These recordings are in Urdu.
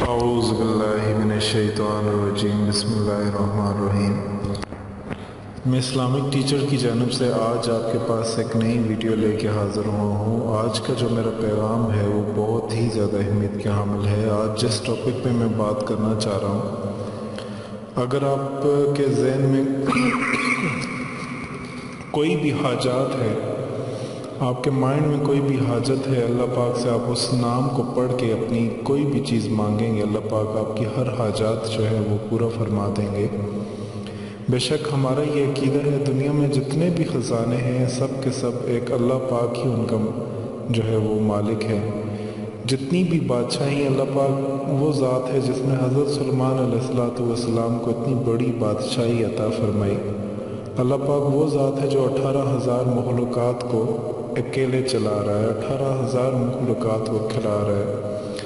اعوذ باللہ من الشیطان الرجیم بسم اللہ الرحمن الرحیم۔ میں اسلامک ٹیچر کی جانب سے آج آپ کے پاس ایک نئی ویڈیو لے کے حاضر ہوا ہوں۔ آج کا جو میرا پیغام ہے وہ بہت ہی زیادہ اہمیت کے حامل ہے۔ آج جس ٹاپک پہ میں بات کرنا چاہ رہا ہوں، اگر آپ کے ذہن میں کوئی بھی حاجات ہے، آپ کے مائنڈ میں کوئی بھی حاجت ہے، اللہ پاک سے آپ اس نام کو پڑھ کے اپنی کوئی بھی چیز مانگیں گے، اللہ پاک آپ کی ہر حاجات جو ہے وہ پورا فرما دیں گے۔ بے شک ہمارا یہ عقیدہ ہے، دنیا میں جتنے بھی خزانے ہیں سب کے سب ایک اللہ پاک ہی ان کا جو ہے وہ مالک ہے۔ جتنی بھی بادشاہی اللہ پاک وہ ذات ہے جس نے حضرت سلیمان علیہ السلام کو اتنی بڑی بادشاہی عطا فرمائی۔ اللہ پاک وہ ذات ہے جو 18,000 مخلوقات کو اکیلے چلا رہا ہے، 18,000 مخلوقات کو کھلا رہا ہے۔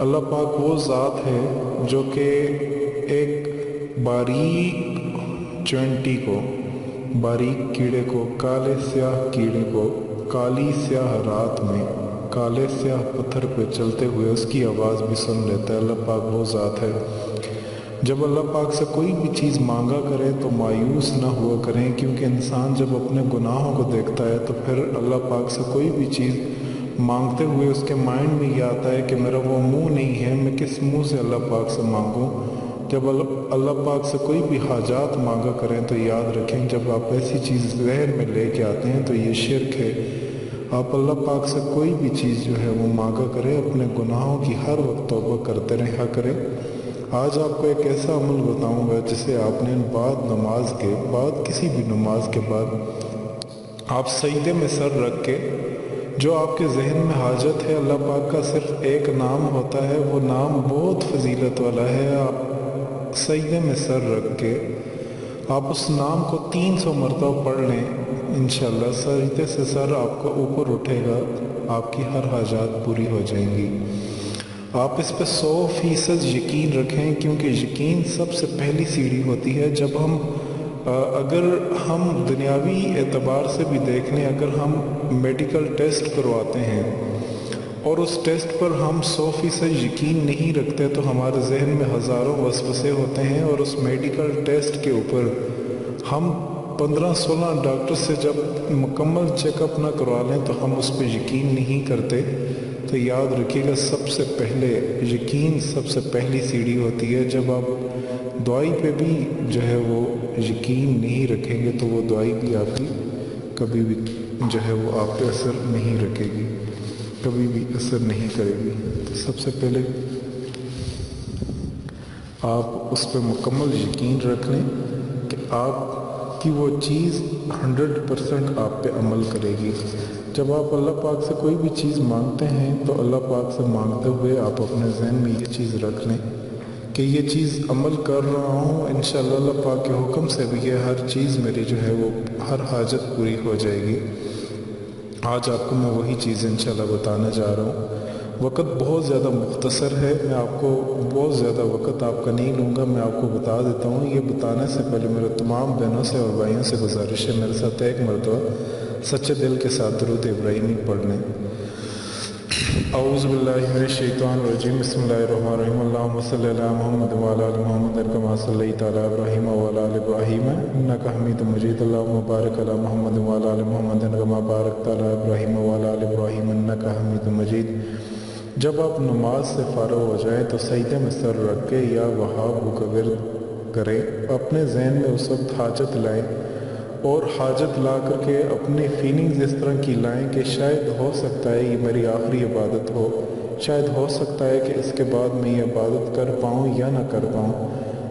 اللہ پاک وہ ذات ہے جو کہ ایک باریک چونٹی کو، باریک کیڑے کو، کالے سیاہ کیڑے کو کالی سیاہ رات میں کالے سیاہ پتھر پہ چلتے ہوئے اس کی آواز بھی سن لیتا ہے۔ اللہ پاک وہ ذات ہے۔ جب اللہ پاک سے کوئی بھی چیز مانگا کریں تو مایوس نہ ہوا کریں، کیونکہ انسان جب اپنے گناہوں کو دیکھتا ہے تو پھر اللہ پاک سے کوئی بھی چیز مانگتے ہوئے اس کے مائنڈ میں یہ آتا ہے کہ میرا وہ منہ نہیں ہے، میں کس منہ سے اللہ پاک سے مانگوں۔ جب اللہ پاک سے کوئی بھی حاجات مانگا کریں تو یاد رکھیں، جب آپ ایسی چیز ذہن میں لے کے آتے ہیں تو یہ شرک ہے۔ آپ اللہ پاک سے کوئی بھی چیز جو ہے وہ مانگا کریں، اپنے گناہوں کی ہر وقت توبہ کرتے رہا کریں۔ آج آپ کو ایک ایسا عمل بتاؤں گا جسے آپ نے بعد نماز کے بعد، کسی بھی نماز کے بعد آپ سجدے میں سر رکھ کے، جو آپ کے ذہن میں حاجت ہے، اللہ پاک کا صرف ایک نام ہوتا ہے، وہ نام بہت فضیلت والا ہے۔ آپ سجدے میں سر رکھ کے آپ اس نام کو 300 مرتبہ پڑھ لیں، انشاءاللہ سجدے سے سر آپ کا اوپر اٹھے گا، آپ کی ہر حاجات پوری ہو جائیں گی۔ آپ اس پہ 100% یقین رکھیں، کیونکہ یقین سب سے پہلی سیڑھی ہوتی ہے۔ جب اگر ہم دنیاوی اعتبار سے بھی دیکھ لیں، اگر ہم میڈیکل ٹیسٹ کرواتے ہیں اور اس ٹیسٹ پر ہم 100% یقین نہیں رکھتے تو ہمارے ذہن میں ہزاروں وسوسے ہوتے ہیں، اور اس میڈیکل ٹیسٹ کے اوپر ہم 15-16 ڈاکٹر سے جب مکمل چیک اپ نہ کروا لیں تو ہم اس پہ یقین نہیں کرتے۔ تو یاد رکھیے گا، سب سے پہلے یقین سب سے پہلی سیڑھی ہوتی ہے۔ جب آپ دوائی پہ بھی جو ہے وہ یقین نہیں رکھیں گے تو وہ دوائی بھی آپ کی کبھی بھی جو ہے وہ آپ پہ اثر نہیں رکھے گی، کبھی بھی اثر نہیں کرے گی۔ تو سب سے پہلے آپ اس پہ مکمل یقین رکھ لیں کہ آپ کی وہ چیز 100% آپ پہ عمل کرے گی۔ جب آپ اللہ پاک سے کوئی بھی چیز مانگتے ہیں تو اللہ پاک سے مانگتے ہوئے آپ اپنے ذہن میں یہ چیز رکھ لیں کہ یہ چیز عمل کر رہا ہوں، انشاءاللہ اللہ پاک کے حکم سے بھی یہ ہر چیز میری جو ہے وہ ہر حاجت پوری ہو جائے گی۔ آج آپ کو میں وہی چیز انشاءاللہ بتانا جا رہا ہوں۔ وقت بہت زیادہ مختصر ہے، میں آپ کو بہت زیادہ وقت آپ کا نہیں لوں گا، میں آپ کو بتا دیتا ہوں۔ یہ بتانے سے پہلے میرے تمام بہنوں سے اور بھائیوں سے گزارش ہے، میرے ساتھ ایک مرتبہ سچے دل کے ساتھ درود ابراہیمی پڑھ لیں۔ اعوذ باللہ من الشیطان الرجیم بسم اللہ الرحمن الرحیم۔ اللہم صلی علی محمد وعلی آل محمد کما صلیت علی ابراہیم وعلی آل ابراہیم انک حمید مجید۔ اللہم بارک علی محمد وعلی آل محمد کما بارکت علی ابراہیم وعلی آل ابراہیم انک حمید مجید۔ جب آپ نماز سے فارغ ہو جائیں تو سجدے میں سر رکھ کے یا وہاب کا ورد کریں، اپنے ذہن میں اس وقت حاجت لائیں، اور حاجت لا کر کے اپنی فیلنگز اس طرح کی لائیں کہ شاید ہو سکتا ہے یہ میری آخری عبادت ہو، شاید ہو سکتا ہے کہ اس کے بعد میں یہ عبادت کر پاؤں یا نہ کر پاؤں۔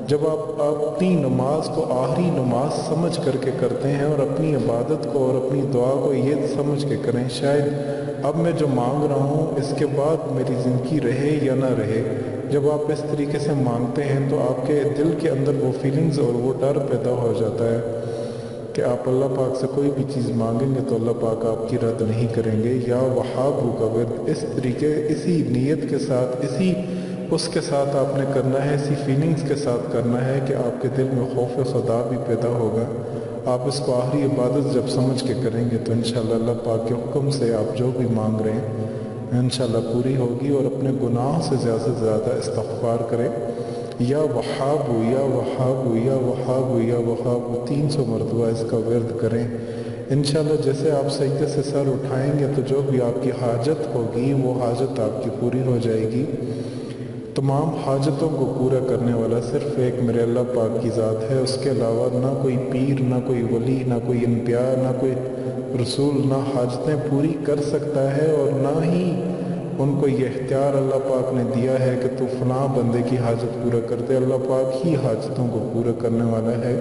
جب آپ اپنی نماز کو آخری نماز سمجھ کر کے کرتے ہیں اور اپنی عبادت کو اور اپنی دعا کو یہ سمجھ کے کریں شاید اب میں جو مانگ رہا ہوں اس کے بعد میری زندگی رہے یا نہ رہے، جب آپ اس طریقے سے مانگتے ہیں تو آپ کے دل کے اندر وہ فیلنگز اور وہ ڈر پیدا ہو جاتا ہے کہ آپ اللہ پاک سے کوئی بھی چیز مانگیں گے تو اللہ پاک آپ کی رد نہیں کریں گے۔ یا وہاب کا ورد اس طریقے، اسی نیت کے ساتھ، اس کے ساتھ آپ نے کرنا ہے، اسی فیلنگز کے ساتھ کرنا ہے کہ آپ کے دل میں خوف خدا بھی پیدا ہوگا۔ آپ اس کو آخری عبادت جب سمجھ کے کریں گے تو انشاءاللہ اللہ پاک کے حکم سے آپ جو بھی مانگ رہے ہیں انشاءاللہ پوری ہوگی۔ اور اپنے گناہ سے زیادہ استغفار کریں، یا وہاب یا وہاب یا وہاب یا وہاب 300 مرتبہ اس کا ورد کریں۔ انشاءاللہ جیسے آپ سجدے سے سر اٹھائیں گے تو جو بھی آپ کی حاجت ہوگی وہ حاجت آپ کی پوری ہو جائے گی۔ تمام حاجتوں کو پورا کرنے والا صرف ایک میرے اللہ پاک کی ذات ہے، اس کے علاوہ نہ کوئی پیر، نہ کوئی ولی، نہ کوئی انبیاء، نہ کوئی رسول، نہ حاجتیں پوری کر سکتا ہے، اور نہ ہی ان کو یہ اختیار اللہ پاک نے دیا ہے کہ تو فلاں بندے کی حاجت پورا کر دے۔ اللہ پاک ہی حاجتوں کو پورا کرنے والا ہے۔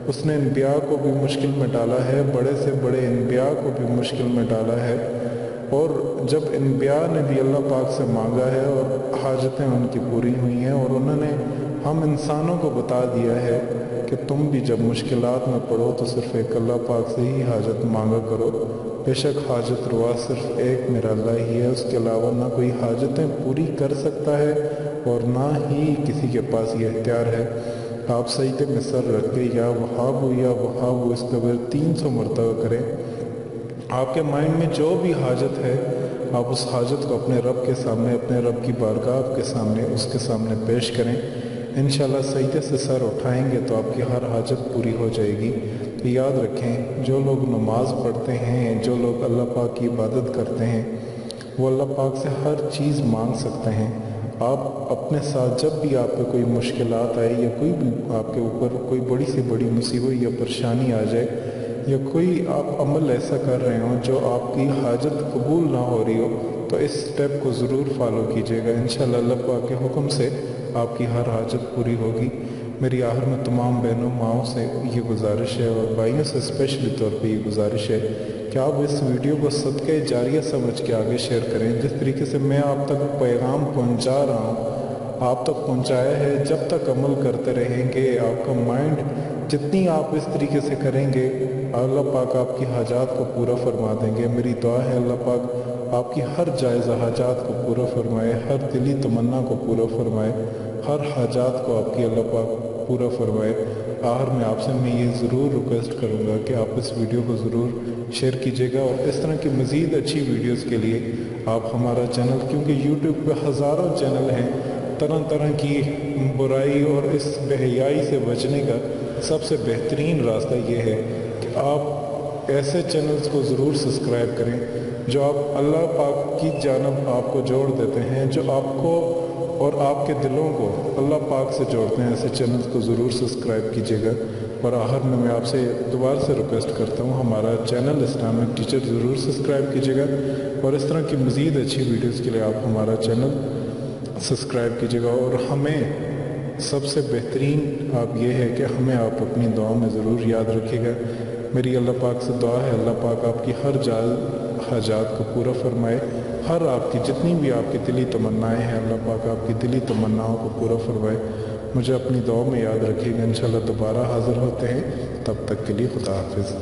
اس نے انبیاء کو بھی مشکل میں ڈالا ہے، بڑے سے بڑے انبیاء کو بھی مشکل میں ڈالا ہے، اور جب انبیاء نے بھی اللہ پاک سے مانگا ہے اور حاجتیں ان کی پوری ہوئی ہیں، اور انہوں نے ہم انسانوں کو بتا دیا ہے کہ تم بھی جب مشکلات میں پڑو تو صرف ایک اللہ پاک سے ہی حاجت مانگا کرو۔ بے شک حاجت روا صرف ایک میرا اللہ ہی ہے، اس کے علاوہ نہ کوئی حاجتیں پوری کر سکتا ہے اور نہ ہی کسی کے پاس یہ اختیار ہے۔ آپ سجدے میں سر رکھ کے یا وہاب اس کا ورد 300 مرتبہ کریں۔ آپ کے مائنڈ میں جو بھی حاجت ہے آپ اس حاجت کو اپنے رب کے سامنے، اپنے رب کی بارگاہ کے سامنے، اس کے سامنے پیش کریں۔ انشاءاللہ سجدے سے سر اٹھائیں گے تو آپ کی ہر حاجت پوری ہو جائے گی۔ تو یاد رکھیں، جو لوگ نماز پڑھتے ہیں، جو لوگ اللہ پاک کی عبادت کرتے ہیں، وہ اللہ پاک سے ہر چیز مانگ سکتے ہیں۔ آپ اپنے ساتھ جب بھی آپ پہ کوئی مشکلات آئے، یا کوئی بھی آپ کے اوپر کوئی بڑی سے بڑی مصیبت یا پریشانی آ جائے، یا کوئی آپ عمل ایسا کر رہے ہوں جو آپ کی حاجت قبول نہ ہو رہی ہو، تو اس سٹیپ کو ضرور فالو کیجیے گا۔ انشاءاللہ اللہ پاک کے حکم سے آپ کی ہر حاجت پوری ہوگی۔ میری آخر میں تمام بہنوں ماؤں سے یہ گزارش ہے، اور بھائیوں سے اسپیشلی طور پہ یہ گزارش ہے کہ آپ اس ویڈیو کو صدقہ جاریہ سمجھ کے آگے شیئر کریں۔ جس طریقے سے میں آپ تک پیغام پہنچا رہا ہوں، آپ تک پہنچایا ہے۔ جب تک عمل کرتے رہیں گے، آپ کا مائنڈ جتنی آپ اس طریقے سے کریں گے، اللہ پاک آپ کی حاجات کو پورا فرما دیں گے۔ میری دعا ہے اللہ پاک آپ کی ہر جائزہ حاجات کو پورا فرمائے، ہر دلی تمنا کو پورا فرمائے، ہر حاجات کو آپ کی اللہ پاک پورا فرمائے۔ آخر میں آپ سے میں یہ ضرور ریکویسٹ کروں گا کہ آپ اس ویڈیو کو ضرور شیئر کیجیے گا، اور اس طرح کی مزید اچھی ویڈیوز کے لیے آپ ہمارا چینل، کیونکہ یوٹیوب پہ ہزاروں چینل ہیں، طرح طرح کی برائی اور اس بے حیائی سے بچنے کا سب سے بہترین راستہ یہ ہے کہ آپ ایسے چینلز کو ضرور سبسکرائب کریں جو آپ اللہ پاک کی جانب آپ کو جوڑ دیتے ہیں، جو آپ کو اور آپ کے دلوں کو اللہ پاک سے جوڑتے ہیں۔ ایسے چینلز کو ضرور سبسکرائب کیجیے گا۔ اور آخر میں آپ سے دوبارہ سے ریکویسٹ کرتا ہوں، ہمارا چینل اسلامک ٹیچر ضرور سبسکرائب کیجیے گا، اور اس طرح کی مزید اچھی ویڈیوز کے لیے آپ ہمارا چینل سبسکرائب کیجیے گا۔ اور ہمیں سب سے بہترین آپ یہ ہے کہ ہمیں آپ اپنی دعاؤں میں ضرور یاد رکھیے گا۔ میری اللہ پاک سے دعا ہے اللہ پاک آپ کی ہر حاجات کو پورا فرمائے، ہر آپ کی جتنی بھی آپ کی دلی تمنائیں ہیں اللہ پاک آپ کی دلی تمناؤں کو پورا فرمائے۔ مجھے اپنی دعاؤں میں یاد رکھیے گا۔ انشاءاللہ دوبارہ حاضر ہوتے ہیں، تب تک کے لیے خدا حافظ۔